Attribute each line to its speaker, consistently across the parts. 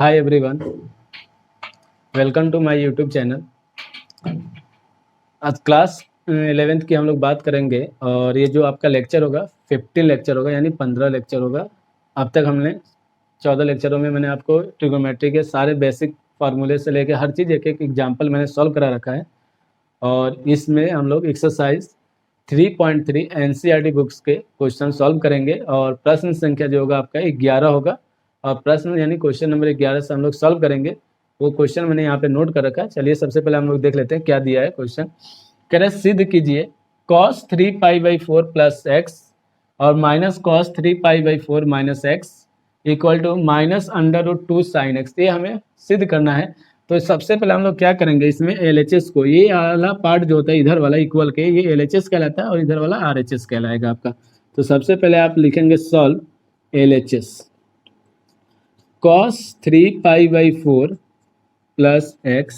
Speaker 1: Hi everyone, welcome to my YouTube channel. आज class 11th की हम लोग बात करेंगे और ये जो आपका लेक्चर होगा 15 लेक्चर होगा, यानी 15 लेक्चर होगा। अब तक हमने 14 लेक्चरों में मैंने आपको ट्रिगोमेट्री के सारे बेसिक फार्मूले से लेकर हर चीज़ एक एक एग्जाम्पल मैंने सॉल्व करा रखा है। और इसमें हम लोग एक्सरसाइज 3.3 एनसीईआरटी बुक्स के क्वेश्चन सॉल्व करेंगे और प्रश्न संख्या जो होगा आपका 11 होगा। और प्रश्न यानी क्वेश्चन नंबर 11 से हम लोग सॉल्व करेंगे। वो क्वेश्चन मैंने यहाँ पे नोट कर रखा है। चलिए सबसे पहले हम लोग देख लेते हैं क्या दिया है क्वेश्चन। कह रहे सिद्ध कीजिए cos 3π/4 प्लस एक्स और minus cos 3π/4 minus X equal to -√2 sin x। ये हमें सिद्ध करना है। तो सबसे पहले हम लोग क्या करेंगे, इसमें LHS को, ये वाला पार्ट जो होता है इधर वाला इक्वल के, ये LHS कहलाता है और इधर वाला RHS कहलाएगा आपका। तो सबसे पहले आप लिखेंगे solve LHS। cos 3π/4 plus X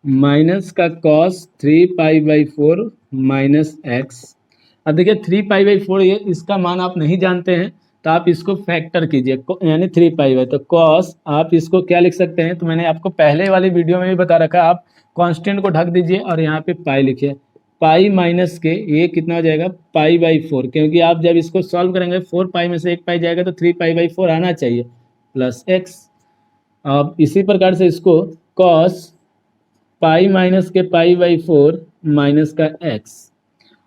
Speaker 1: minus का cos 3π/4 माइनस एक्स। अब देखिए 3π/4 ये इसका मान आप नहीं जानते हैं तो आप इसको फैक्टर कीजिए, यानी 3π/, तो cos आप इसको क्या लिख सकते हैं, तो मैंने आपको पहले वाली वीडियो में भी बता रखा है। आप कांस्टेंट को ढक दीजिए और यहाँ पे पाई लिखिए। पाई माइनस के ये कितना हो जाएगा π/4, क्योंकि आप जब इसको सॉल्व करेंगे 4π में से एक पाई जाएगा तो 3π/4 आना चाहिए प्लस एक्स। अब इसी प्रकार से इसको cos पाई माइनस के π/4 माइनस का एक्स।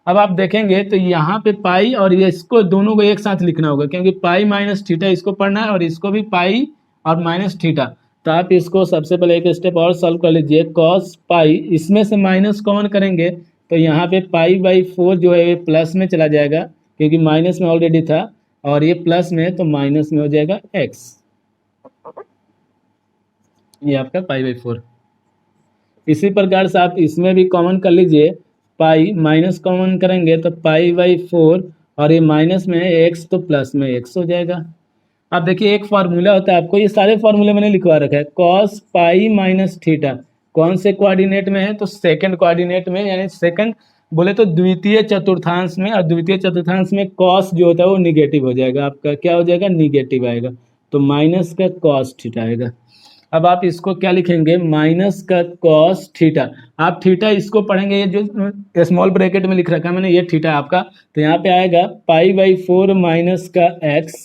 Speaker 1: अब आप देखेंगे तो यहाँ पे पाई और ये इसको दोनों को एक साथ लिखना होगा, क्योंकि पाई माइनस थीटा इसको पढ़ना है और इसको भी पाई और माइनस थीटा। तो आप इसको सबसे पहले एक स्टेप और सॉल्व कर लीजिए। cos पाई, इसमें से माइनस कॉमन करेंगे तो यहाँ पे π/4 जो है ये प्लस में चला जाएगा, क्योंकि माइनस में ऑलरेडी था, और ये प्लस में तो माइनस में हो जाएगा एक्स। ये आपका π/4। इसी प्रकार से आप इसमें भी कॉमन कर लीजिए। पाई माइनस कॉमन करेंगे तो π/4 और ये माइनस में है एक्स तो प्लस में एक्स हो जाएगा। अब देखिए एक फार्मूला होता है, आपको ये सारे फार्मूले मैंने लिखवा रखा है। cos पाई माइनस थीटा कौन से कोऑर्डिनेट में है, तो सेकंड कोऑर्डिनेट में, यानी सेकंड बोले तो द्वितीय चतुर्थांश में। और द्वितीय चतुर्थांश में cos जो होता है वो निगेटिव हो जाएगा, आपका क्या हो जाएगा, निगेटिव आएगा। तो माइनस का cos थीटा आएगा। अब आप इसको क्या लिखेंगे, माइनस का cos थीटा। आप थीटा इसको पढ़ेंगे, ये जो स्मॉल ब्रैकेट में लिख रखा है मैंने, ये थीटा आपका। तो यहाँ पे आएगा π/4 माइनस का एक्स,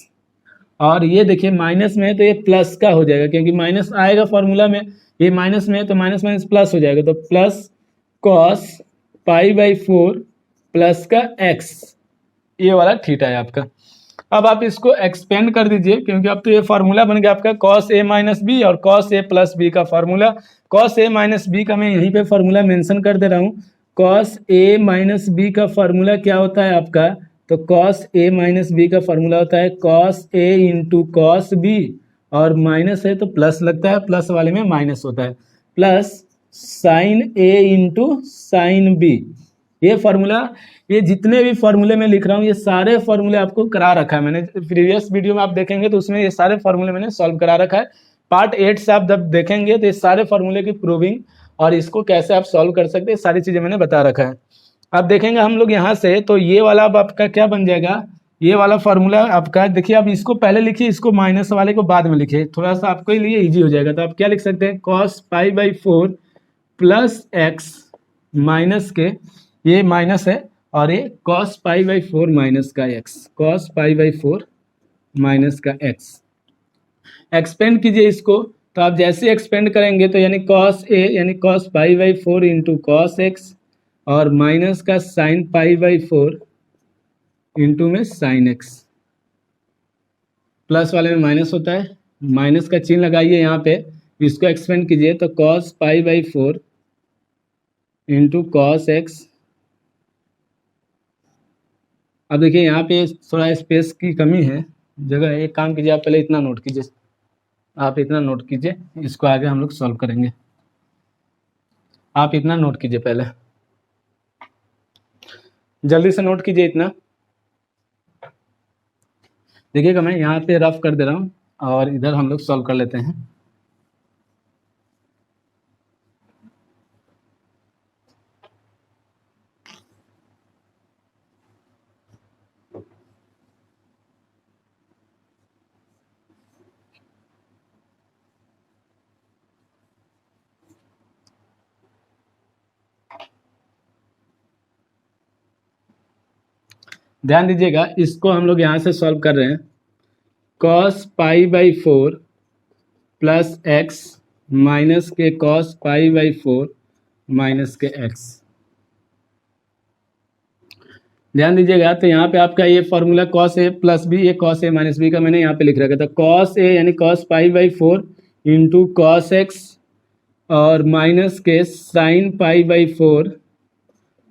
Speaker 1: और ये देखिए माइनस में है तो ये प्लस का हो जाएगा, क्योंकि माइनस आएगा फॉर्मूला में, ये माइनस में है तो माइनस माइनस प्लस हो जाएगा। तो प्लस cos π/4 प्लस का एक्स, ये वाला थीटा है आपका। अब आप इसको एक्सपेंड कर दीजिए, क्योंकि अब तो ये फार्मूला बन गया आपका cos a माइनस बी और cos a प्लस बी का फार्मूला। cos a माइनस बी का मैं यहीं पे फार्मूला मेंशन कर दे रहा हूँ। cos a माइनस बी का फार्मूला क्या होता है आपका, तो cos a माइनस बी का फार्मूला होता है cos a into cos b, और माइनस है तो प्लस लगता है, प्लस वाले में माइनस होता है, plus sine a into sine B. ये फार्मूला, ये जितने भी फार्मूले मैं लिख रहा हूँ ये सारे फार्मूले आपको करा रखा है मैंने। प्रीवियस वीडियो में आप देखेंगे तो उसमें ये सारे फार्मूले मैंने सॉल्व करा रखा है। पार्ट 8 से आप जब देखेंगे तो ये सारे फार्मूले की प्रूविंग और इसको कैसे आप सॉल्व कर सकते हैं, सारी चीज़ें मैंने बता रखा है। अब देखेंगे हम लोग यहाँ से, तो ये वाला अब आपका क्या बन जाएगा, ये वाला फार्मूला आपका। देखिए आप इसको पहले लिखिए, इसको माइनस वाले को बाद में लिखिए, थोड़ा सा आपके लिए ईजी हो जाएगा। तो आप क्या लिख सकते हैं, cos π/4 प्लस एक्स माइनस के, ये माइनस है, और ये cos π/4 माइनस का एक्स, cos π/4 माइनस का एक्स। एक्सपेंड कीजिए इसको, तो आप जैसे एक्सपेंड करेंगे तो यानी cos a यानी cos π/4 इंटू cos एक्स, और माइनस का साइन π/4 इंटू में साइन एक्स। प्लस वाले में माइनस होता है, माइनस का चिन्ह लगाइए यहाँ पे, इसको एक्सपेंड कीजिए तो cos π/4 इंटू cos एक्स। अब देखिए यहाँ पे थोड़ा स्पेस की कमी है, जगह है। एक काम कीजिए, आप पहले इतना नोट कीजिए, आप इतना नोट कीजिए, इसको आगे हम लोग सॉल्व करेंगे। आप इतना नोट कीजिए, पहले जल्दी से नोट कीजिए इतना। देखिएगा मैं यहाँ पे रफ कर दे रहा हूँ और इधर हम लोग सॉल्व कर लेते हैं। ध्यान दीजिएगा, इसको हम लोग यहाँ से सॉल्व कर रहे हैं। Cos pi by 4 plus X minus के कॉस पाई बाई 4 माइनस के एक्स। ध्यान दीजिएगा, तो यहाँ पे आपका ये formula cos A plus B, ये कॉस ए माइनस बी का मैंने यहाँ पे लिख रखा था। कॉस ए यानी cos pi by 4 into cos x और माइनस के sine pi by 4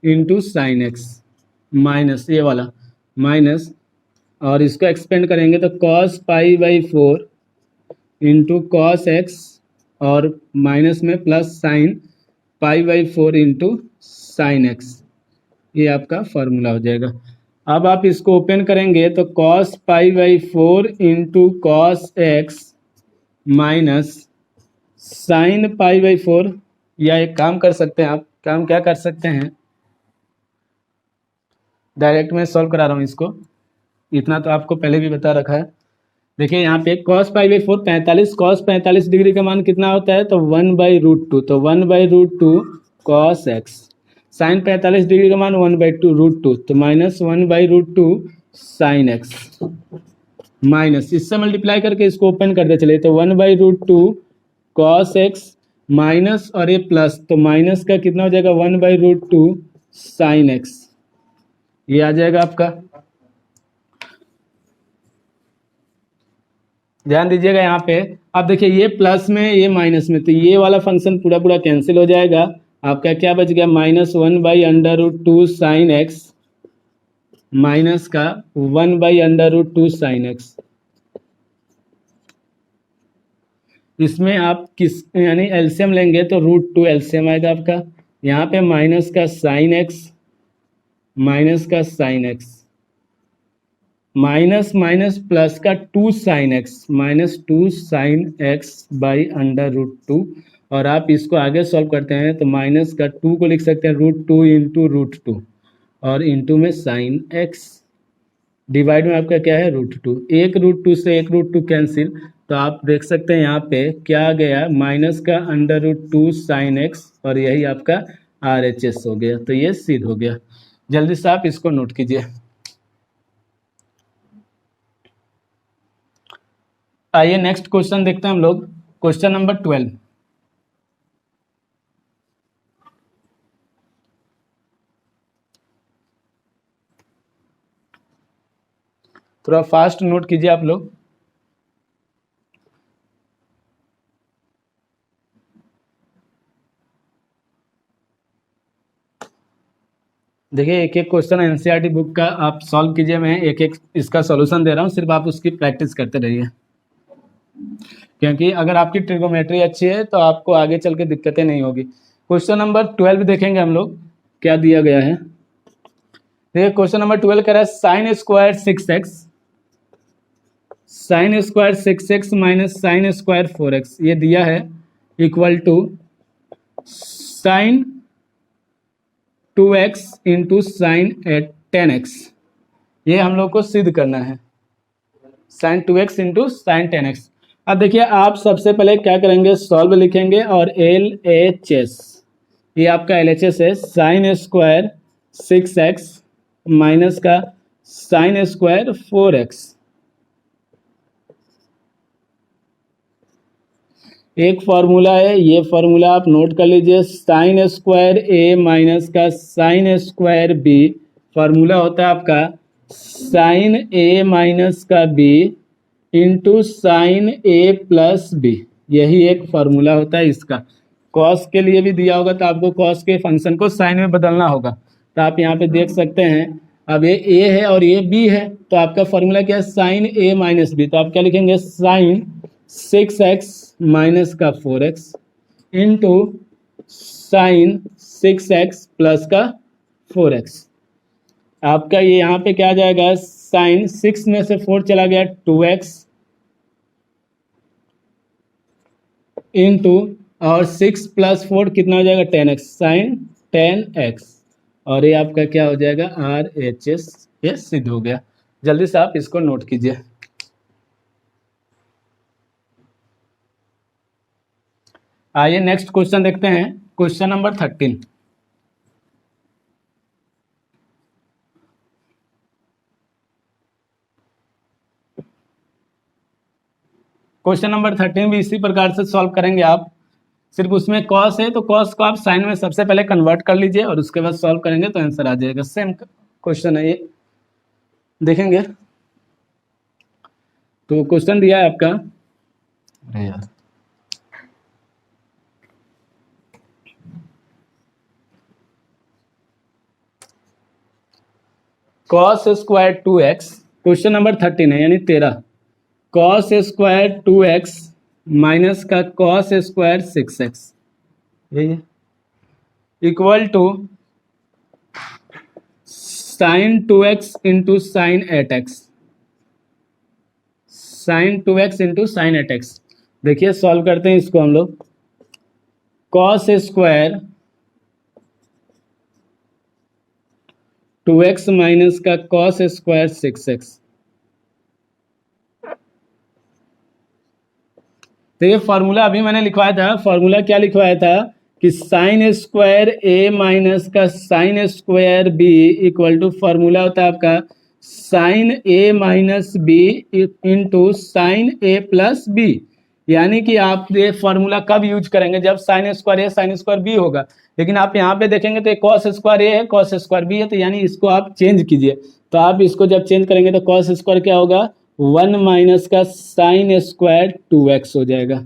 Speaker 1: into sine x, minus ये वाला माइनस, और इसको एक्सपेंड करेंगे तो cos pi by 4 into cos x और माइनस में plus sine pi by 4 into sine x. ये आपका फॉर्मूला हो जाएगा। अब आप इसको ओपन करेंगे तो cos pi by 4 into cos x minus sine pi by 4, या एक काम कर सकते हैं आप, काम क्या कर सकते हैं, डायरेक्ट मैं सॉल्व करा रहा हूँ इसको, इतना तो आपको पहले भी बता रखा है। देखिए यहाँ पे cos pi by 4 45, cos 45 degree का मान कितना होता है, तो 1/√2, तो 1/√2 कॉस एक्स। साइन 45 डिग्री का मान 1/2√2, तो माइनस 1/√2 साइन एक्स, माइनस इससे मल्टीप्लाई करके इसको ओपन करते चले तो 1/√2 कॉस एक्स माइनस और ये प्लस, तो माइनस का कितना हो जाएगा 1/√2 साइन एक्स, ये आ जाएगा आपका। ध्यान दीजिएगा यहाँ पे, अब देखिए ये प्लस में ये माइनस में, तो ये वाला फंक्शन पूरा पूरा कैंसिल हो जाएगा। आपका क्या बच गया, -1/√2 साइन एक्स माइनस का 1/√2 साइन एक्स। इसमें आप किस यानी एलसीएम लेंगे तो √2 एलसीएम आएगा आपका। यहाँ पे माइनस का साइन एक्स माइनस का sine x minus minus plus का 2 sine x minus 2 sine x by √2, और आप इसको आगे सॉल्व करते हैं तो माइनस का 2 को लिख सकते हैं √2 इंटू √2 और इंटू में साइन एक्स, डिवाइड में आपका क्या है √2, एक √2 से एक √2 कैंसिल, तो आप देख सकते हैं यहाँ पे क्या आ गया, माइनस का √2 साइन एक्स और यही आपका RHS हो गया, तो ये सिद्ध हो गया। जल्दी से आप इसको नोट कीजिए। आइए नेक्स्ट क्वेश्चन देखते हैं हम लोग, क्वेश्चन नंबर 12। थोड़ा फास्ट नोट कीजिए आप लोग। देखिए एक एक क्वेश्चन एनसीईआरटी बुक का आप सॉल्व कीजिए, मैं एक एक इसका सॉल्यूशन दे रहा हूँ, सिर्फ आप उसकी प्रैक्टिस करते रहिए, क्योंकि अगर आपकी ट्रिगोमेट्री अच्छी है तो आपको आगे चल के दिक्कतें नहीं होगी। क्वेश्चन नंबर 12 देखेंगे हम लोग क्या दिया गया है। देखिए क्वेश्चन नंबर 12 कह रहा है sine square 6x minus sine square 4x ये दिया है equal to sine 2x into sine 10x, ये हम लोग को सिद्ध करना है, sign 2x into sine 10x। अब देखिए आप सबसे पहले क्या करेंगे, सॉल्व लिखेंगे और LHS, ये आपका LHS है, साइन स्क्वायर 6x माइनस का साइन स्क्वायर 4x। एक फार्मूला है, ये फार्मूला आप नोट कर लीजिए, साइन स्क्वायर A माइनस का साइन स्क्वायर B, फार्मूला होता है आपका साइन A माइनस का B into sine A plus B, यही एक फार्मूला होता है इसका। कॉस के लिए भी दिया होगा तो आपको कॉस के फंक्शन को साइन में बदलना होगा, तो आप यहाँ पे देख सकते हैं, अब ये A है और ये B है, तो आपका फार्मूला क्या है, साइन A माइनस B, तो आप क्या लिखेंगे, साइन 6x माइनस का 4x into sine 6x plus का 4x। आपका ये यहाँ पे क्या आ जाएगा, साइन 6 में से 4 चला गया 2x इंटू और 6 प्लस 4 कितना हो जाएगा 10x, साइन 10x, और ये आपका क्या हो जाएगा RHS, ये सिद्ध हो गया। जल्दी से आप इसको नोट कीजिए। आइए नेक्स्ट क्वेश्चन देखते हैं, क्वेश्चन नंबर 13। क्वेश्चन नंबर 13 भी इसी प्रकार से सॉल्व करेंगे आप। सिर्फ उसमें कॉस है तो कॉस को आप साइन में सबसे पहले कन्वर्ट कर लीजिए और उसके बाद सॉल्व करेंगे तो आंसर आ जाएगा। सेम क्वेश्चन है ये, देखेंगे। तो क्वेश्चन दिया है आपका, अरे यार cos square 2x, question number 13 है यानी 13, कॉस स्क्वायर 2x माइनस का कॉस स्क्वायर 6x, यही है, equal to sine 2x into sine 8x, sine 2x into sine 8x। देखिए सॉल्व करते हैं इसको हम लोग। कॉस स्क्वायर 2x माइनस का कॉस स्क्वायर 6x, तो ये फॉर्मूला अभी मैंने लिखवाया था। फॉर्मूला क्या लिखवाया था कि साइन स्क्वायर a माइनस का sine square b equal to, formula होता है आपका sine a minus b into sine a plus b। यानी कि आप ये फॉर्मूला कब यूज करेंगे, जब sign square a sign square b होगा। लेकिन आप यहाँ पे देखेंगे तो कॉस स्क्वायर a है कॉस स्क्वायर b है, तो यानी इसको आप चेंज कीजिए। तो आप इसको जब चेंज करेंगे तो कॉस स्क्वायर क्या होगा, 1 माइनस का साइन स्क्वायर 2x हो जाएगा,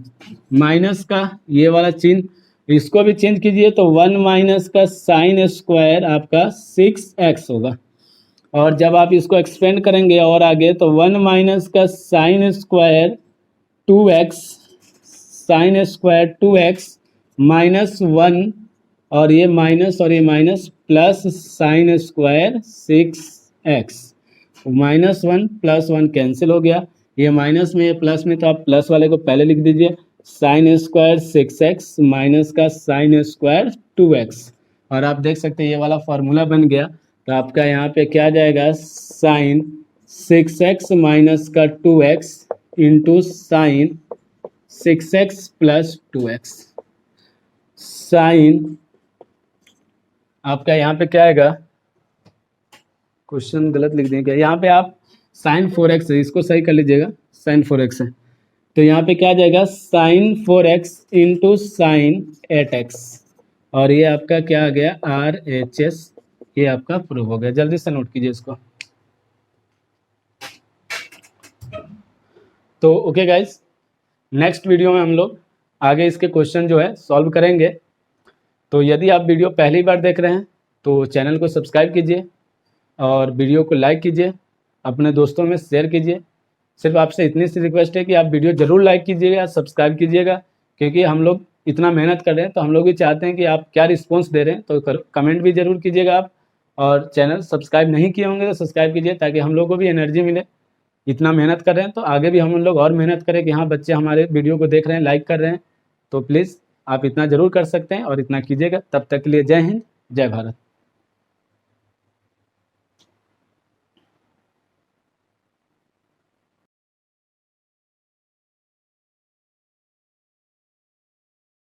Speaker 1: माइनस का ये वाला चिन्ह, इसको भी चेंज कीजिए तो 1 माइनस का साइन स्क्वायर आपका 6x होगा। और जब आप इसको एक्सपेंड करेंगे और आगे तो 1 माइनस का sine square 2x, sine square 2x minus 1 और ये minus plus sign square 6x, minus 1 plus 1 cancel हो गया, ये माइनस में ये प्लस में, तो आप प्लस वाले को पहले लिख दीजिए, साइन स्क्वायर 6x माइनस का साइन स्क्वायर 2x। और आप देख सकते हैं ये वाला फॉर्मूला बन गया। तो आपका यहाँ पे क्या जाएगा, साइन 6x माइनस का 2x into sign 6x plus 2x, sign आपका यहाँ पे क्या आएगा, क्वेश्चन गलत लिख देंगे क्या, यहाँ पे आप साइन 4x है, इसको सही कर लीजिएगा, साइन 4x है, तो यहाँ पे क्या जाएगा sign 4x into sine 8x, और ये आपका क्या आ गया RHS, ये आपका प्रूव हो गया। जल्दी से नोट कीजिए इसको। तो ओके गाइस, नेक्स्ट वीडियो में हम लोग आगे इसके क्वेश्चन जो है सॉल्व करेंगे। तो यदि आप वीडियो पहली बार देख रहे हैं तो चैनल को सब्सक्राइब कीजिए और वीडियो को लाइक कीजिए, अपने दोस्तों में शेयर कीजिए। सिर्फ आपसे इतनी सी रिक्वेस्ट है कि आप वीडियो ज़रूर लाइक कीजिएगा, सब्सक्राइब कीजिएगा, क्योंकि हम लोग इतना मेहनत कर रहे हैं तो हम लोग भी चाहते हैं कि आप क्या रिस्पांस दे रहे हैं। तो कमेंट भी ज़रूर कीजिएगा आप, और चैनल सब्सक्राइब नहीं किए होंगे तो सब्सक्राइब कीजिए, ताकि हम लोग को भी एनर्जी मिले। इतना मेहनत कर रहे हैं तो आगे भी हम लोग और मेहनत करें कि हाँ बच्चे हमारे वीडियो को देख रहे हैं, लाइक कर रहे हैं। तो प्लीज़ आप इतना ज़रूर कर सकते हैं और इतना कीजिएगा। तब तक के लिए जय हिंद, जय भारत।